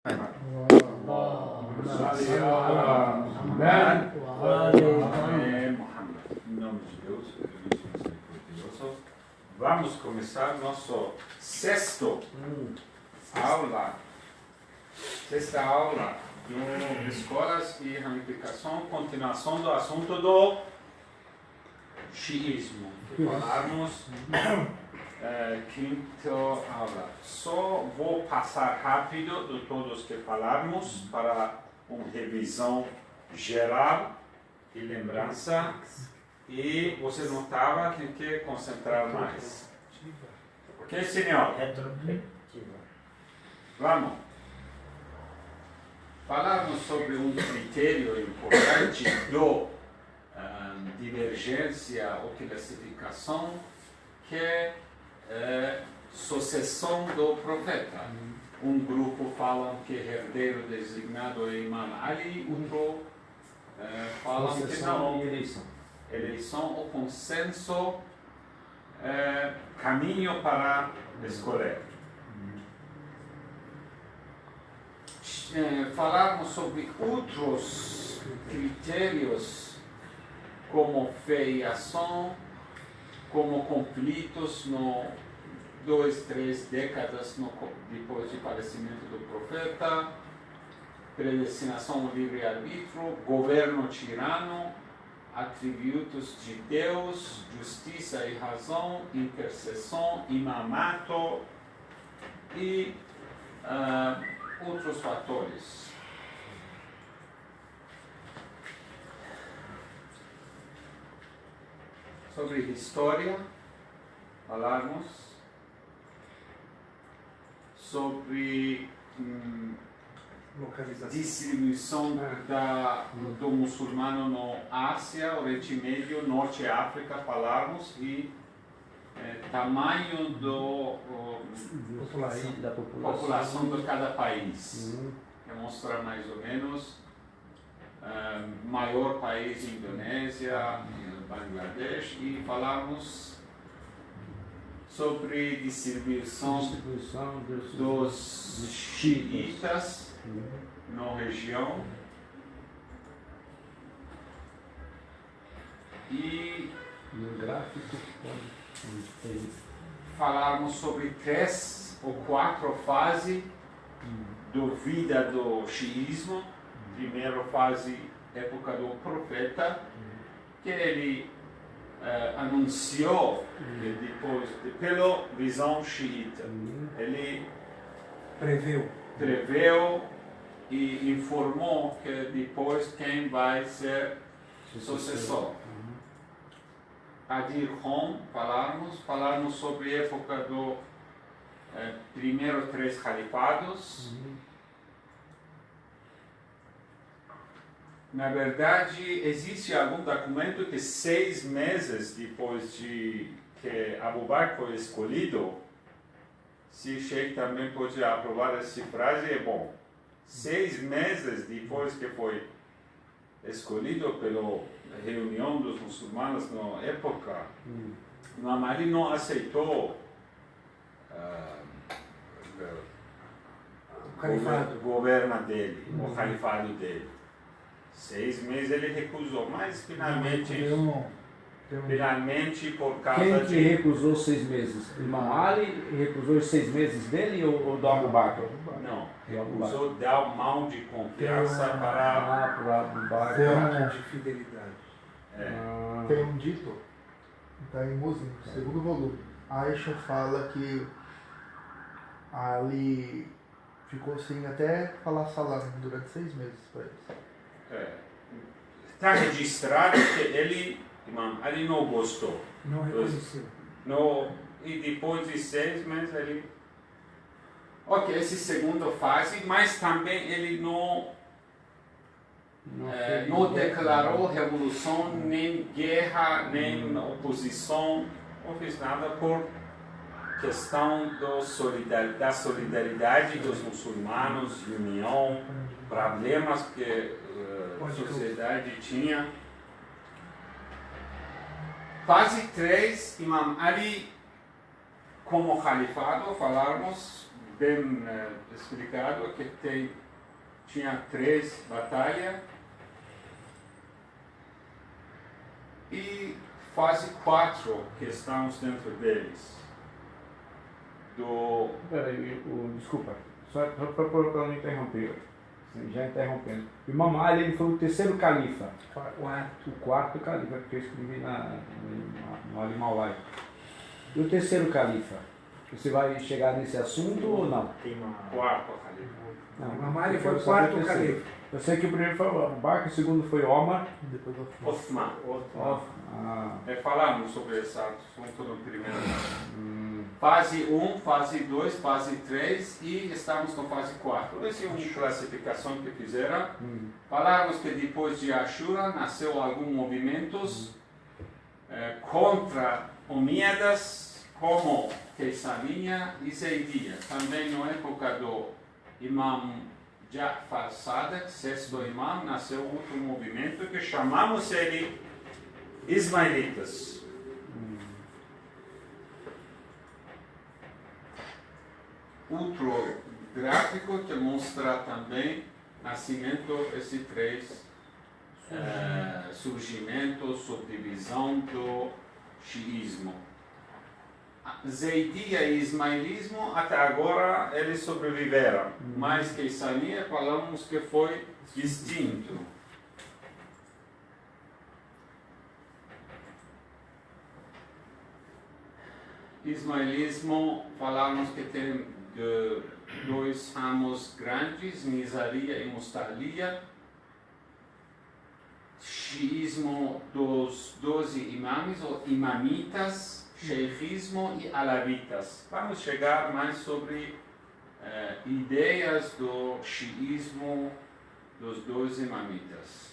Em nome de Deus, misericordioso, vamos começar nosso sexta aula do Escolas e Ramificação, continuação do assunto do xiismo, que falarmos quinta aula. Só vou passar rápido de todos que falarmos para uma revisão geral e lembrança, e você notava que tem que concentrar mais. Ok, senhor? Vamos. Falarmos sobre um critério importante do divergência ou classificação, que é sucessão do profeta. Um grupo fala que herdeiro designado é Imam Ali, outro falam que não. Eleição ou consenso, caminho para escolher. Falarmos sobre outros critérios como fé e ação, como conflitos no 2, 3 décadas depois do falecimento do profeta, predestinação livre-arbítrio, governo tirano, atributos de Deus, justiça e razão, intercessão, imamato e outros fatores. Sobre história, falarmos sobre distribuição do muçulmano na Ásia, Oriente Médio, Norte África, falarmos, e tamanho da população de cada país. Que mostra mais ou menos maior país, Indonésia, Bangladesh, e falarmos sobre distribuição dos xiitas na região, e no gráfico falarmos sobre 3 ou 4 fases da vida do xiismo. Primeira fase, época do profeta, que ele anunciou que depois, pela visão xiita, ele preveu e informou que depois quem vai ser sucessor. Adir Hom, falarmos sobre a época do primeiro 3 califados. Na verdade, existe algum documento que 6 meses depois de que Abu Bakr foi escolhido, se o Sheikh também pode aprovar essa frase, é bom. 6 meses depois que foi escolhido pela reunião dos muçulmanos na época, Imam Ali não aceitou o governo dele, o califado dele. 6 meses ele recusou, mas finalmente por causa Quem que recusou 6 meses? Imam Ali recusou os 6 meses dele ou do Abu Bakr? Não, recusou dar mão de confiança para Abu Bakr. Forma de fidelidade. Tem um dito, está em Muslim, segundo volume. Aisha fala que Ali ficou sem até falar salam durante 6 meses para eles. Está registrado que ele não gostou. Não reconheceu. E depois de 6 meses ele... Ok, essa segunda fase, mas também ele não declarou revolução, nem guerra, nem oposição, não fez nada por questão da solidariedade dos muçulmanos, união, problemas que a sociedade tinha. Fase 3, Imam Ali como califado, falarmos bem explicado que tinha 3 batalhas e fase 4 que estamos dentro deles. Peraí, desculpa, só para não interromper, já interrompendo. O Imam Ali ele foi o terceiro califa. O quarto califa, que eu escrevi no Al-Mawlid. E o terceiro califa? Você vai chegar nesse assunto ou não? Tem uma quarta califa. Não, Imam Ali foi o quarto califa. Eu sei que o primeiro foi o Abu Bakr, o segundo foi Omar. Depois eu Osman. Ah. Falamos sobre esse assunto no primeiro ano. Fase 1, fase 2, fase 3 e estamos na fase 4. Essa é uma classificação que fizeram. Falamos que depois de Ashura nasceu alguns movimentos contra Omíadas, como Keisaniya e Zaidiya. Também na época do Imam Ja'far Sadiq, sexto imam, nasceu outro movimento que chamamos ele Ismaelitas. Outro gráfico que mostra também nascimento desses 3 surgimentos, subdivisão do xiismo. Zaidiya e Ismailismo até agora eles sobreviveram, mas Keisaniya falamos que foi distinto. Ismailismo falamos que tem 2 ramos grandes, Nizariya e Mustaliya. Xiismo dos 12 imames ou imamitas, sheikhismo e alavitas. Vamos chegar mais sobre ideias do xiismo dos 12 imamitas.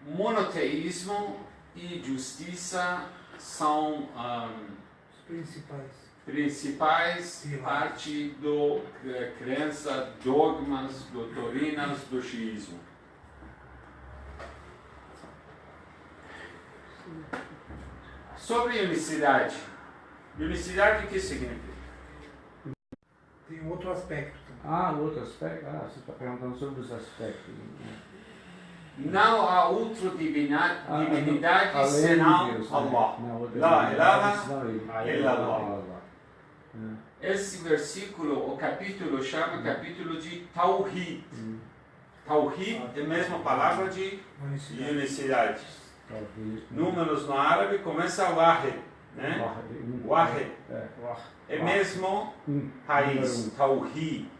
Monoteísmo e justiça são principais parte do crença, dogmas, doutrinas do xiismo. Sobre unicidade. Unicidade o que significa? Tem um outro aspecto também. Outro aspecto? Você está perguntando sobre os aspectos. Não há outra divinidade senão Allah. La ilaha illallah. Esse versículo, o capítulo chama capítulo de Tawhid. Tawhid é a mesma palavra de unicidade. Números no árabe começa Wahid, né? Wahid. É mesmo raiz, Tawhid.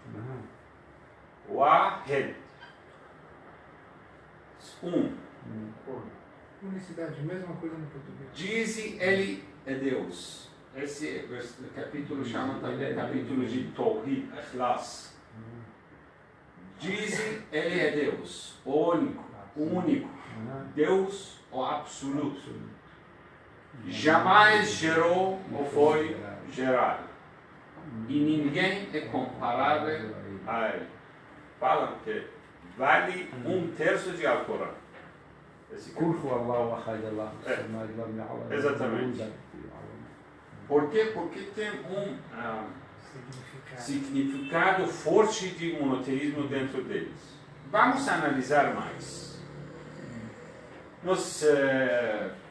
Wahid. Unicidade, mesma coisa no português. Diz ele é Deus. Esse capítulo chama também capítulo de Tawhid, Ikhlas. Diz ele é Deus, o único, Deus o absoluto. Jamais gerou ou foi gerado. E ninguém é comparável a ele. Falam que vale 1/3 de Alcorão. Exatamente. Por quê? Porque tem um significado forte de monoteísmo dentro deles. Vamos analisar mais.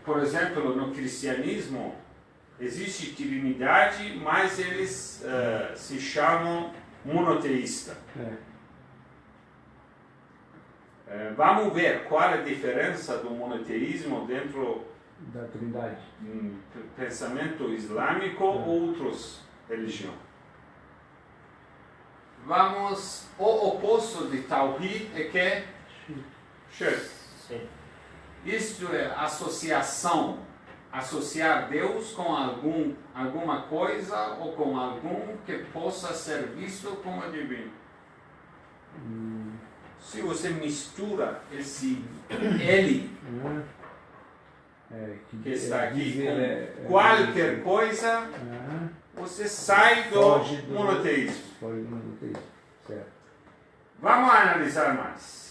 Por exemplo, no cristianismo existe divindade, mas eles se chamam monoteísta. Vamos ver qual é a diferença do monoteísmo dentro da Trindade, pensamento islâmico ou outras religiões. Vamos, o oposto de Tawhid é que Shirk. Isto é associação, associar Deus com alguma coisa ou com algum que possa ser visto como divino. Se você mistura esse ele que está aqui com qualquer coisa, você sai do monoteísmo. Vamos analisar mais.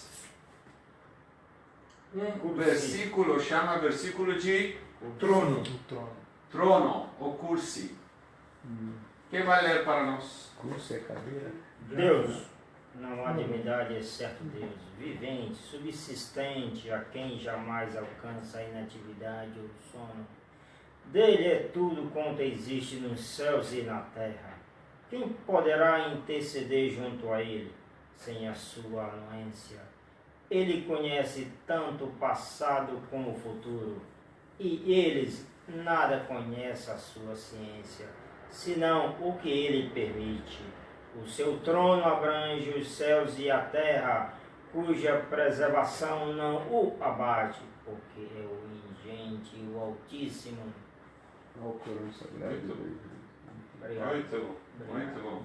Um versículo chama versículo de trono. Trono, o kursi. Quem vai ler para nós? Curso é cadeira. Deus, não há divindade exceto Deus, vivente, subsistente, a quem jamais alcança a inatividade ou o sono. Dele é tudo quanto existe nos céus e na terra. Quem poderá interceder junto a ele, sem a sua anuência? Ele conhece tanto o passado como o futuro, e eles nada conhecem a sua ciência, senão o que ele permite. O seu trono abrange os céus e a terra, cuja preservação não o abate, porque é o ingente e o Altíssimo. Muito bom.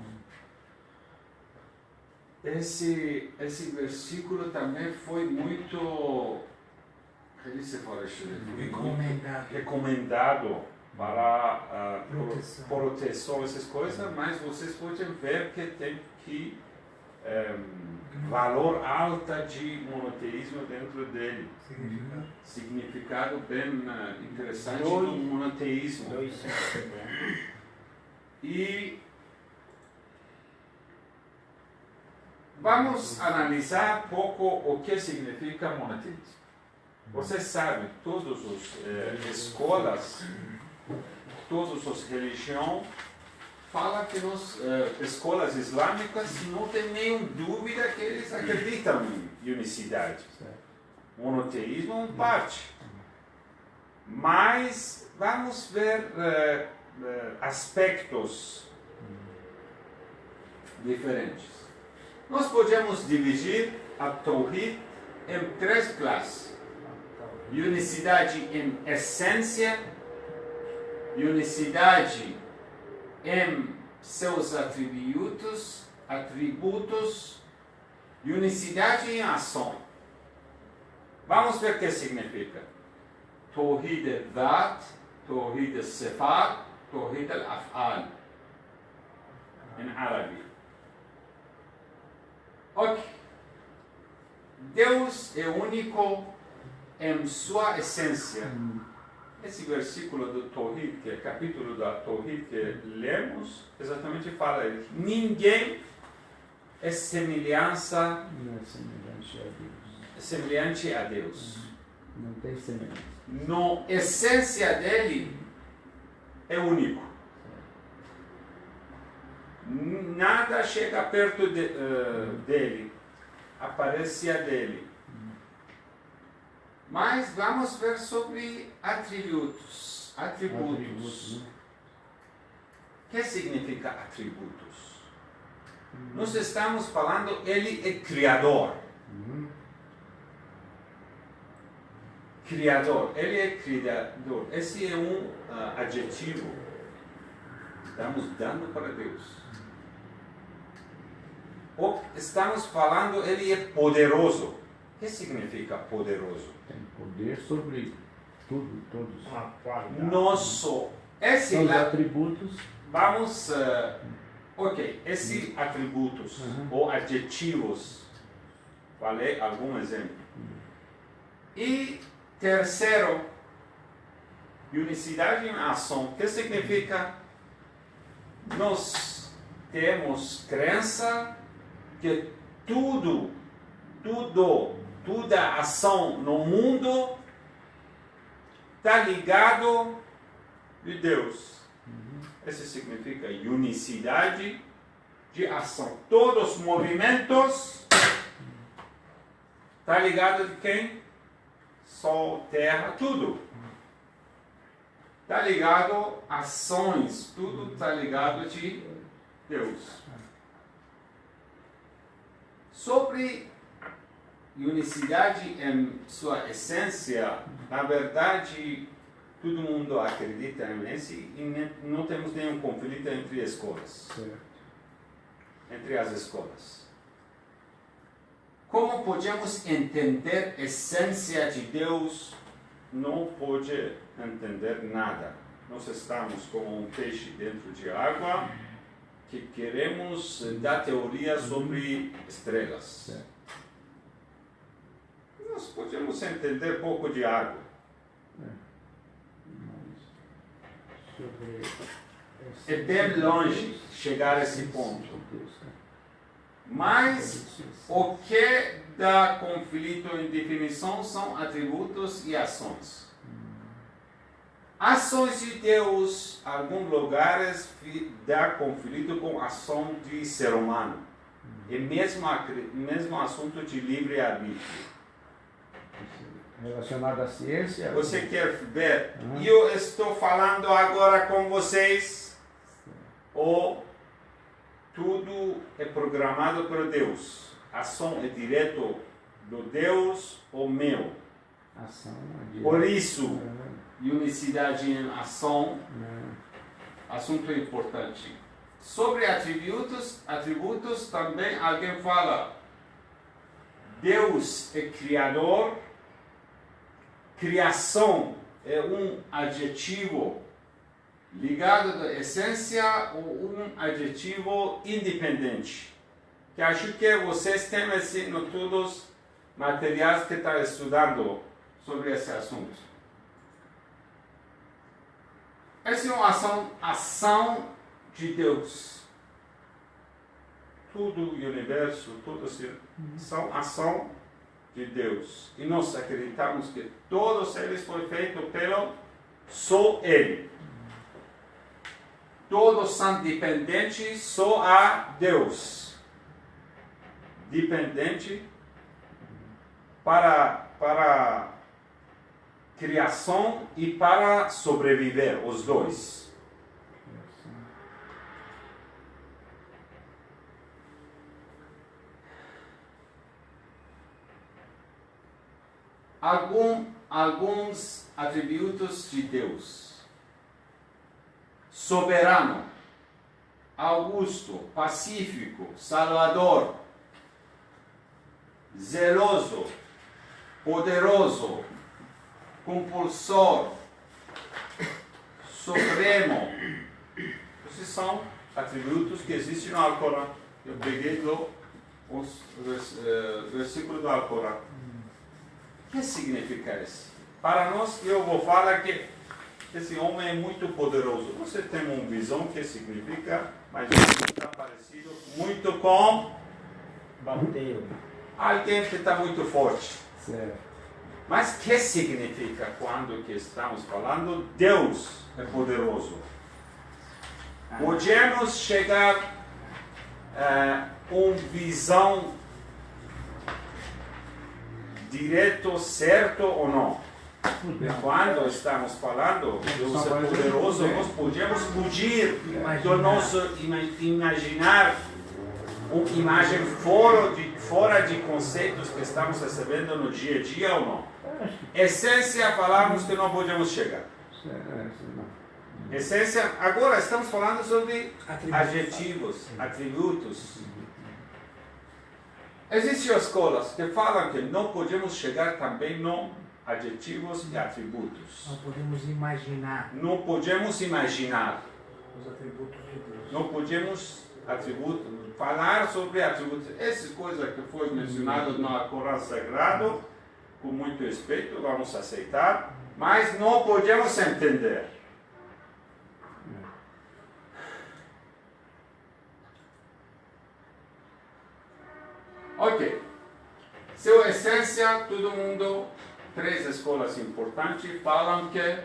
Esse versículo também foi muito recomendado para proteção, essas coisas, mas vocês podem ver que tem que valor alto de monoteísmo dentro dele. Significado bem interessante do monoteísmo. E vamos analisar um pouco o que significa monoteísmo. Vocês sabem, todas as escolas, todas as religiões, falam que nas escolas islâmicas não tem nenhuma dúvida que eles acreditam em unicidade. Monoteísmo é uma parte. Mas vamos ver aspectos diferentes. Nós podemos dividir a Tawhid em 3 classes. Unicidade em essência, unicidade em seus atributos, e unicidade em ação. Vamos ver o que significa. Tawhid al-Dhat, Tawhid al-Sifat, Tawhid al-Af'al. Em árabe. Ok. Deus é único em sua essência. Esse versículo do Tawhid, que é o capítulo da Tawhid que lemos, exatamente fala isso. Ninguém é semelhante a Deus. Não tem semelhança. Na essência dele é único. Nada chega perto dele. Aparência dele. Mas vamos ver sobre atributos. O que significa atributos? Nós estamos falando, ele é criador. Criador, ele é criador. Esse é um adjetivo. Estamos dando para Deus. Estamos falando, ele é poderoso. O que significa poderoso? Tem poder sobre tudo, todos. Nosso. São os atributos. Vamos. Esses atributos ou adjetivos. Falei algum exemplo. E terceiro, unicidade em ação. O que significa? Nós temos crença que toda ação no mundo está ligado de Deus. Isso significa unicidade de ação. Todos os movimentos está ligado de quem? Sol, terra, tudo. Está ligado a ações, tudo está ligado de Deus. Sobre unicidade em sua essência, na verdade, todo mundo acredita nisso e não temos nenhum conflito entre escolas. Entre as escolas. Como podemos entender a essência de Deus? Não pode entender nada. Nós estamos como um peixe dentro de água que queremos dar teoria sobre estrelas. Nós podemos entender pouco de água. É bem longe chegar a esse ponto. Mas o que dá conflito em definição são atributos e ações. Ações de Deus, em alguns lugares, dá conflito com a ação de ser humano. É mesmo assunto de livre-arbítrio. Relacionado à ciência? Você quer ver? Eu estou falando agora com vocês, ou tudo é programado por Deus. A ação é direto do Deus ou meu. Ação é Por isso, unicidade em ação, assunto importante. Sobre atributos também alguém fala, Deus é criador, criação é um adjetivo ligado à essência ou um adjetivo independente. Que acho que vocês têm assim, todos os materiais que estão estudando sobre esse assunto. Essa é uma ação de Deus. Tudo o universo, tudo são ação de Deus. E nós acreditamos que todos eles foram feitos pelo só Ele. Todos são dependentes só a Deus. Dependente para criação e para sobreviver, os dois. Alguns atributos de Deus. Soberano, augusto, pacífico, salvador, zeloso, poderoso, compulsor, supremo. Esses são atributos que existem no Alcorão. Eu peguei os versículos do Alcorão. O que significa isso? Para nós, eu vou falar que esse homem é muito poderoso. Você tem uma visão que significa, mas está parecido muito com Bateu. alguém que está muito forte. Certo. Mas o que significa quando que estamos falando Deus é poderoso? Podemos chegar a uma visão direto, certo ou não? Quando estamos falando Deus é poderoso, nós podemos fugir do nosso imaginar uma imagem fora de conceitos que estamos recebendo no dia a dia ou não? Essência, falamos que não podemos chegar. Essência, agora estamos falando sobre adjetivos, atributos. Existem escolas que falam que não podemos chegar também no adjetivos e atributos. Não podemos imaginar. Não podemos imaginar. Os atributos de Deus. Não podemos falar sobre atributos. Essa coisa que foi mencionada no Corão Sagrado, com muito respeito, vamos aceitar, mas não podemos entender. Ok. Sua essência, todo mundo, 3 escolas importantes falam que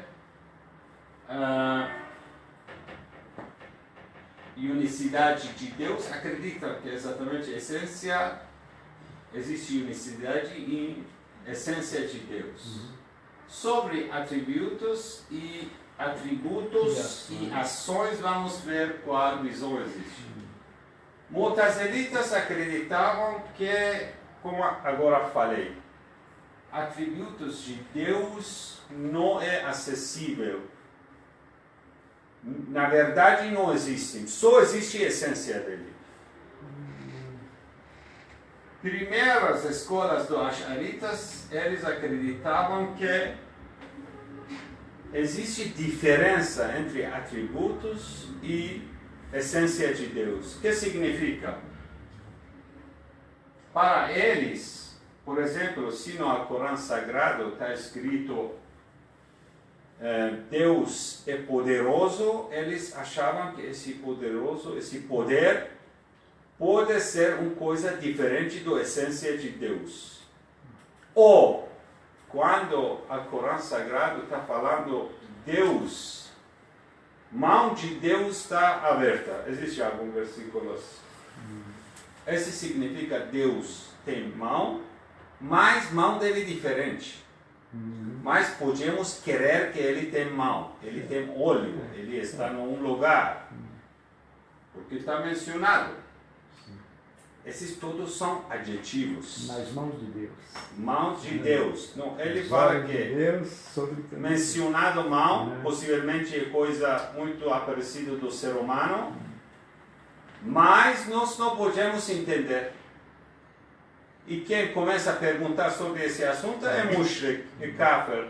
unicidade de Deus, acredita que exatamente a essência, existe unicidade em essência de Deus. Sobre atributos e ações, vamos ver qual visão existe. Mu'tazilitas acreditavam que, como agora falei, atributos de Deus não é acessível. Na verdade não existem, só existe a essência dele. Primeiras escolas do Ash'aritas, eles acreditavam que existe diferença entre atributos e essência de Deus. O que significa? Para eles, por exemplo, se no Alcorão Sagrado está escrito Deus é poderoso, eles achavam que esse poder pode ser uma coisa diferente da essência de Deus. Ou, quando o Corão Sagrado está falando Deus, mão de Deus está aberta. Existe algum versículo? Esse significa Deus tem mão, mas mão dele é diferente. Mas podemos querer que ele tem mão, ele tem olho, ele está num lugar. Porque está mencionado. Esses todos são adjetivos. Nas mãos de Deus. Mãos de Deus. Não, ele fala que Deus, mencionado mão, possivelmente é coisa muito parecida do ser humano, mas nós não podemos entender. E quem começa a perguntar sobre esse assunto é mushrik, é kafir.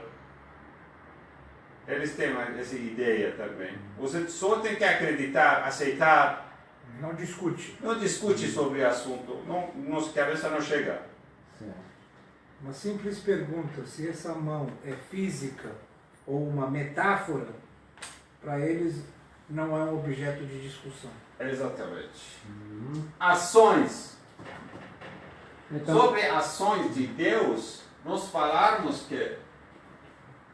Eles têm essa ideia também. Você só tem que acreditar, aceitar. Não discute. Não discute sobre o assunto. Nossa cabeça não chega. Uma simples pergunta, se essa mão é física ou uma metáfora, para eles não é um objeto de discussão. Exatamente. Ações. Então, sobre ações de Deus, nós falarmos que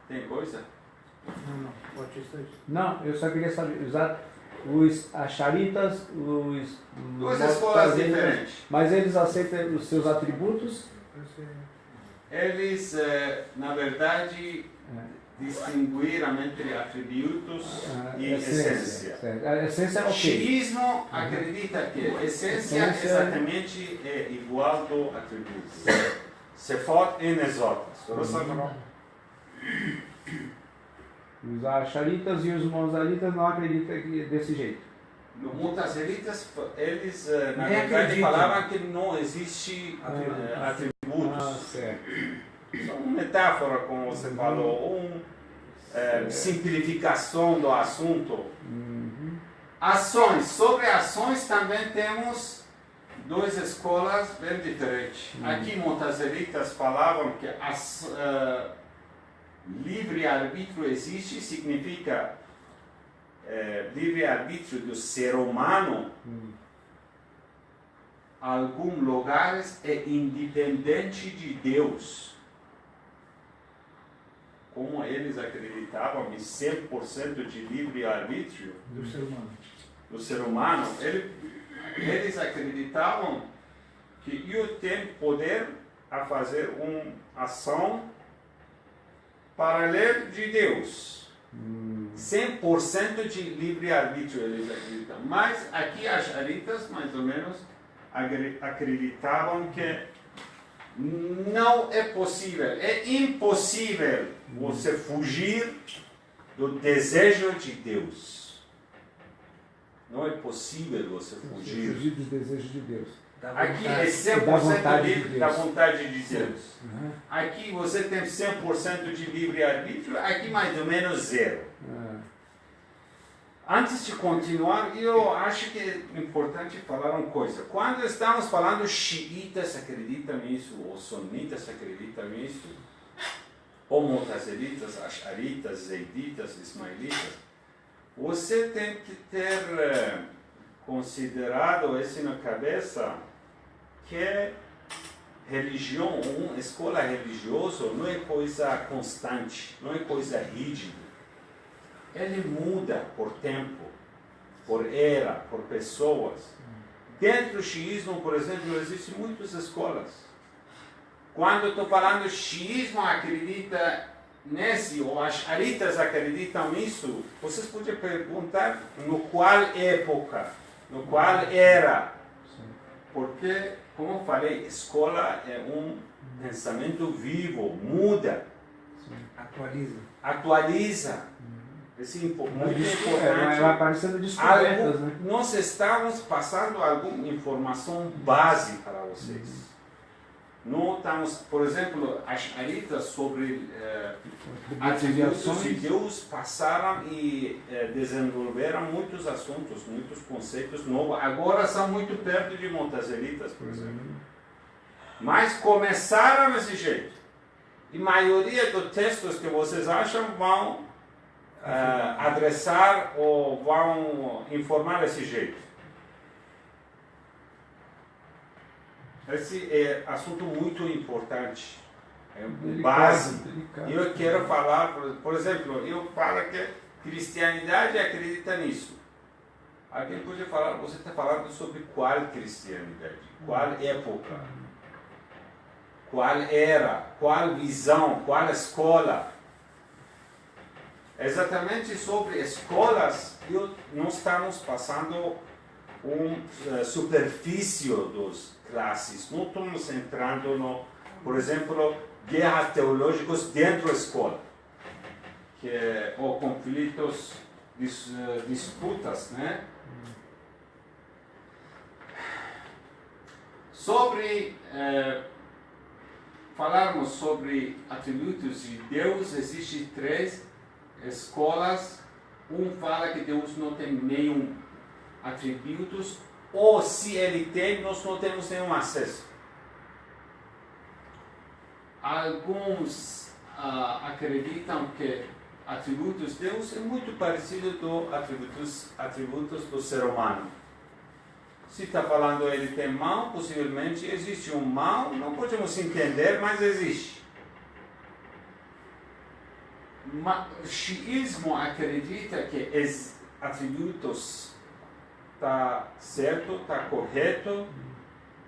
tem coisa? Não, pode ser isso. Não, eu só queria saber, os acharitas, duas escolas diferentes. Mas eles aceitam os seus atributos? Eles, na verdade, distinguiram entre atributos e essência. A essência é o quê? O xiismo acredita que a essência exatamente é igual do atributo. Sefot e Nezot. Os acharitas e os mozalitas não acreditam desse jeito. No Mutazilitas, eles, na verdade, falavam que não existe atributos. São uma metáfora, como você falou, simplificação do assunto. Ações. Sobre ações também temos duas escolas bem diferentes. Aqui, Mutazilitas falavam que livre-arbítrio existe, significa livre-arbítrio do ser humano. Alguns lugares é independente de Deus. Como eles acreditavam em 100% de livre-arbítrio do ser humano, eles acreditavam que eu tenho poder a fazer uma ação paralelo de Deus. 100% de livre-arbítrio eles acreditam. Mas aqui as aritas, mais ou menos, acreditavam que não é possível, é impossível você fugir do desejo de Deus. Não é possível você fugir do desejo de Deus. Aqui é 100% livre da vontade de Deus. Aqui você tem 100% de livre-arbítrio, aqui mais ou menos zero. Antes de continuar, eu acho que é importante falar uma coisa. Quando estamos falando xiitas acreditam nisso, ou sunitas acreditam nisso, ou mutazilitas, asharitas, zeiditas, ismaelitas, você tem que ter considerado isso na cabeça, que religião, uma escola religiosa não é coisa constante, não é coisa rígida. Ele muda por tempo, por era, por pessoas. Dentro do xiismo, por exemplo, existem muitas escolas. Quando estou falando xiismo acredita nesse, ou as asharitas acreditam nisso, vocês podem perguntar no qual época, no qual era. Porque, como eu falei, escola é um pensamento vivo, muda. Atualiza. Isso é muito importante. Vai aparecendo descobertas, né? Nós estamos passando alguma informação base para vocês. Não estamos, por exemplo, as aritas sobre atributos de Deus passaram e desenvolveram muitos assuntos, muitos conceitos novos. Agora são muito perto de mutazilitas, por exemplo. Mas começaram desse jeito. E a maioria dos textos que vocês acham vão adressar ou vão informar desse jeito. Esse é assunto muito importante, é base. Eu quero falar, por exemplo, eu falo que cristianidade acredita nisso. Alguém pode falar, você está falando sobre qual cristianidade, qual época, qual era, qual visão, qual escola. Exatamente sobre escolas, nós estamos passando superfície dos classes. Não estamos entrando no, por exemplo, guerras teológicas dentro da escola, ou conflitos, disputas, né? Sobre falarmos sobre atributos de Deus, existem 3 escolas. Fala que Deus não tem nenhum atributos, ou se ele tem, nós não temos nenhum acesso. Alguns acreditam que atributos de Deus é muito parecido com atributos do ser humano. Se está falando ele tem mão, possivelmente existe mão, não podemos entender, mas existe. O xiismo acredita que os atributos está certo, está correto,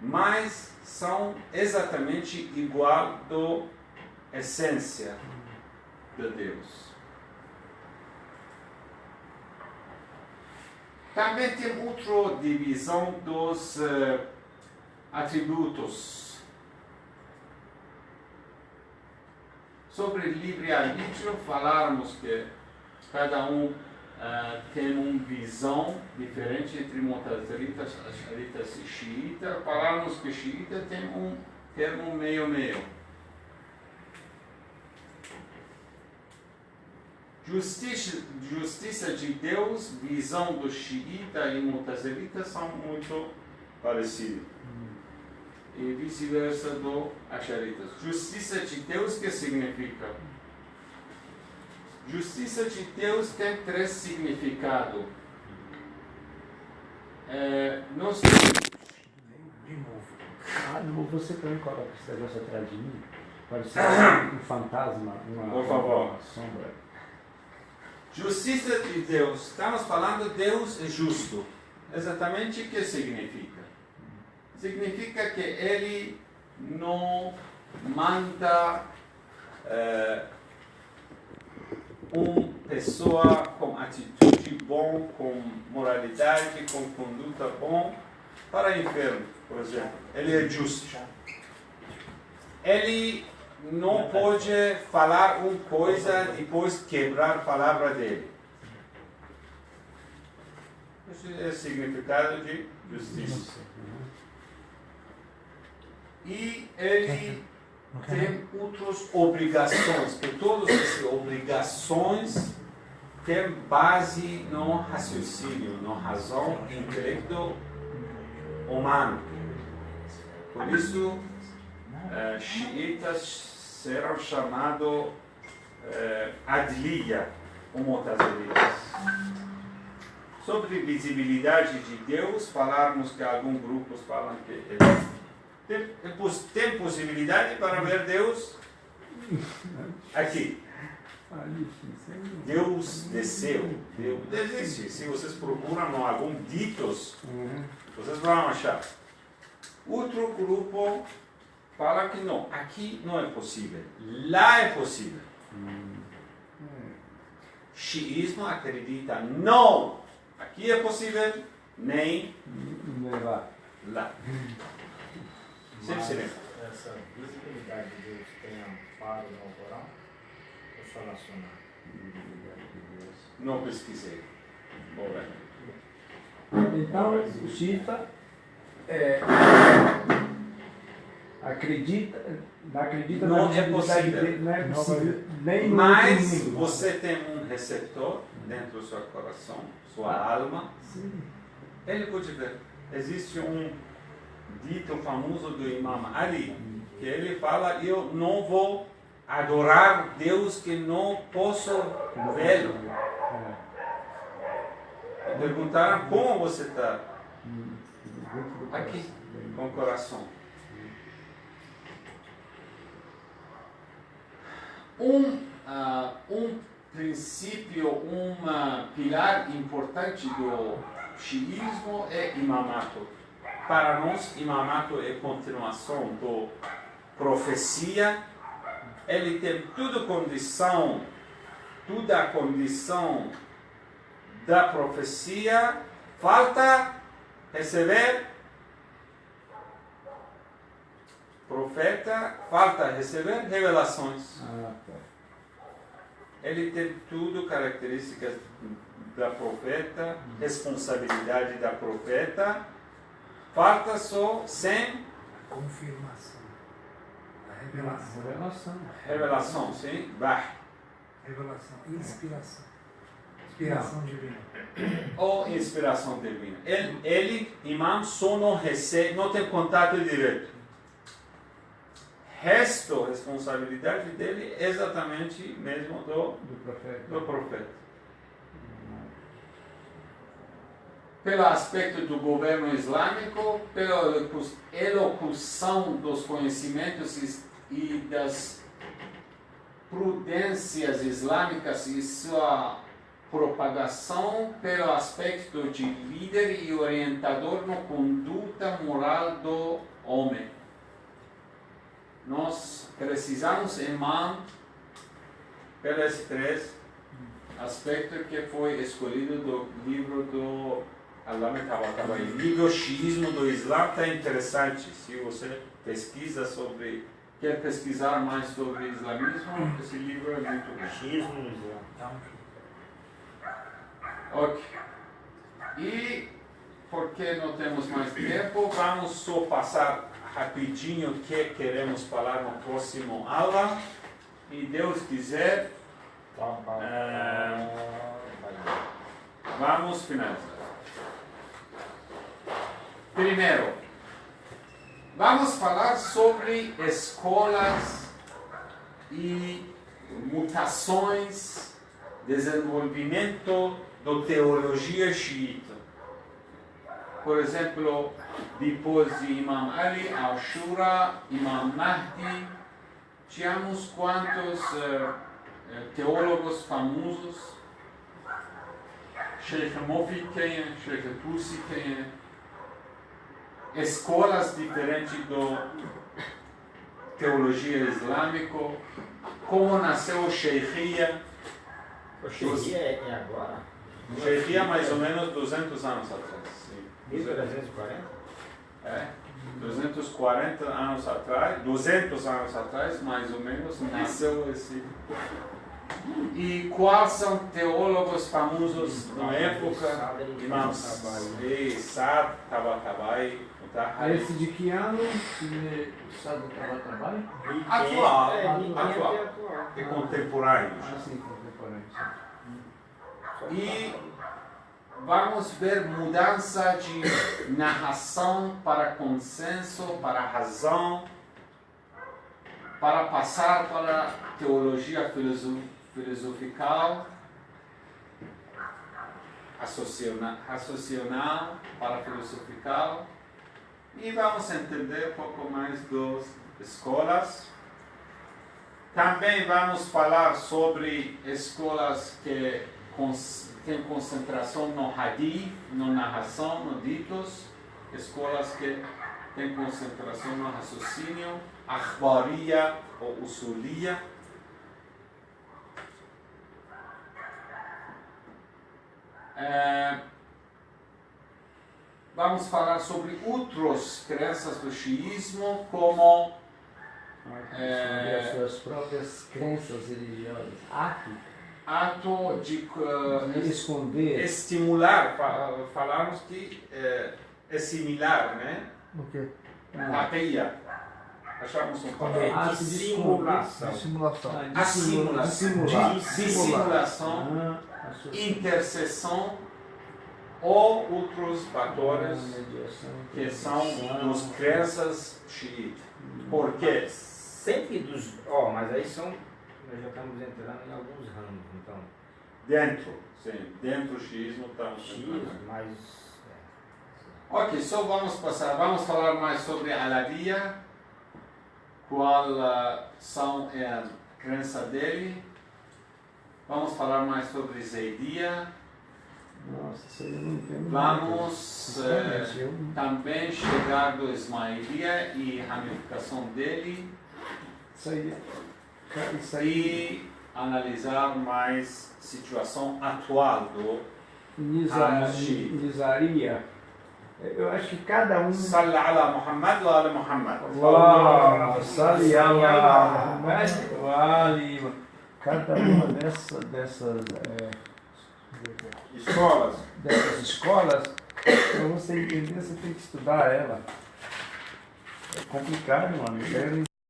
mas são exatamente igual da essência de Deus. Também tem outra divisão dos atributos. Sobre livre-arbítrio, falarmos que cada tem uma visão diferente entre montazeritas, asharitas e xiita. Falarmos que xiita tem um termo meio-meio. Justiça de Deus, visão do xiita e montazerita são muito parecidos. E vice-versa do asharitas. Justiça de Deus, que significa? Justiça de Deus tem 3 significados. Nós de novo. Você também coloca esse negócio atrás de mim? Parece um fantasma, uma sombra. Justiça de Deus. Estamos falando Deus é justo. Exatamente o que significa? Significa que Ele não manda uma pessoa com atitude bom, com moralidade, com conduta bom, para o inferno, por exemplo. Ele é justo. Ele não pode falar uma coisa e depois quebrar a palavra dele. Esse é o significado de justiça. E ele tem outras obrigações, que todas essas obrigações têm base no raciocínio, na razão, intelecto humano. Por isso, xiitas serão chamados adliya, ou mutazilitas. Sobre visibilidade de Deus, falarmos que alguns grupos falam que tem possibilidade para ver Deus aqui. Deus desceu. Deus existe. Se vocês procuram algum ditos, vocês vão achar. Outro grupo fala que não, aqui não é possível, lá é possível. Xiismo acredita, não, aqui é possível, nem lá. Sempre se lembra. Essa visibilidade de Deus tem amparo no Corão ou só nacional? Não pesquisei. Então, o xiita acredita não na é possível. dele, não é possível nem no Mas mundo. você tem um receptor dentro do seu coração, sua alma. Sim. Ele pode ver. Existe um dito famoso do Imam Ali, que ele fala, eu não vou adorar Deus que não posso vê-lo. Perguntaram como você está. Aqui, com o coração. Um princípio, pilar importante do xiismo é imamato. Para nós, imamato é continuação da profecia. Ele tem toda a condição da profecia. Falta receber profeta, falta receber revelações. Ele tem tudo características da profeta, responsabilidade da profeta. Falta só sem confirmação. A revelação. Revelação, sim. Revelação, inspiração. Inspiração divina. Ou inspiração divina. Ele, imam, só não recebe, não tem contato direto. Resto, responsabilidade dele é exatamente mesmo do profeta. Pelo aspecto do governo islâmico, pela elocução dos conhecimentos e das prudências islâmicas e sua propagação, pelo aspecto de líder e orientador na conduta moral do homem. Nós precisamos, imam, pelos três aspectos que foi escolhido do livro do Allama Tabatabai. O livro Xiismo do Islã está interessante. Se você quer pesquisar mais sobre islamismo, esse livro é muito bom. Xiismo no Islã. Ok. E, porque não temos mais tempo, vamos só passar rapidinho o que queremos falar no próximo aula. E Deus quiser, vamos finalizar. Primeiro, vamos falar sobre escolas e mutações, desenvolvimento da teologia xiita. Por exemplo, depois de Imam Ali, Ashura, Imam Mahdi, tínhamos quantos teólogos famosos? Sheikh Mofi quem é? Sheikh Tusi quem é? Escolas diferentes da teologia islâmica, como nasceu o Sheikhia. O Sheikhia é agora? O Sheikhia mais ou menos 200 anos atrás. 1340? 240 anos atrás, 200 anos atrás, mais ou menos, nasceu esse. E quais são teólogos famosos na época? Imam Sa'd Tabatabai. Esse de que ano? Sa'd Tabatabai? Atual. É contemporâneo. Sim, contemporâneo. E vamos ver mudança de narração para consenso, para razão, para passar para teologia filosofical, racional para filosofical. E vamos entender um pouco mais das escolas. Também vamos falar sobre escolas que têm concentração no hadith, na narração, no ditos, escolas que têm concentração no raciocínio, akhbariya ou usuliya. Vamos falar sobre outras crenças do xiismo, como sobre as suas próprias crenças religiosas. Ato de esconder. Estimular. Falamos que é similar, né? O quê? Ateia. Achamos um pouco. Dissimulação. Dissimulação, intercessão ou outros fatores que são dos crenças xiitas. Por quê? Sempre dos... mas aí são... Nós já estamos entrando em alguns ramos, então. Dentro, sim. Dentro do xiismo estamos X, mas... Ok, só vamos passar. Vamos falar mais sobre Aladia. Qual são a crença dele. Vamos falar mais sobre Zaidia. Nossa, isso aí eu não entendo. Vamos também chegar do Ismailia e ramificação dele. Isso aí. E analisar mais situação atual do Nizaria. Eu acho que cada um. Salla ala Muhammad wa ala Muhammad. Salli ala Muhammad wa ali. Cada uma dessas escolas, para você entender, você tem que estudar ela. É complicado, mano.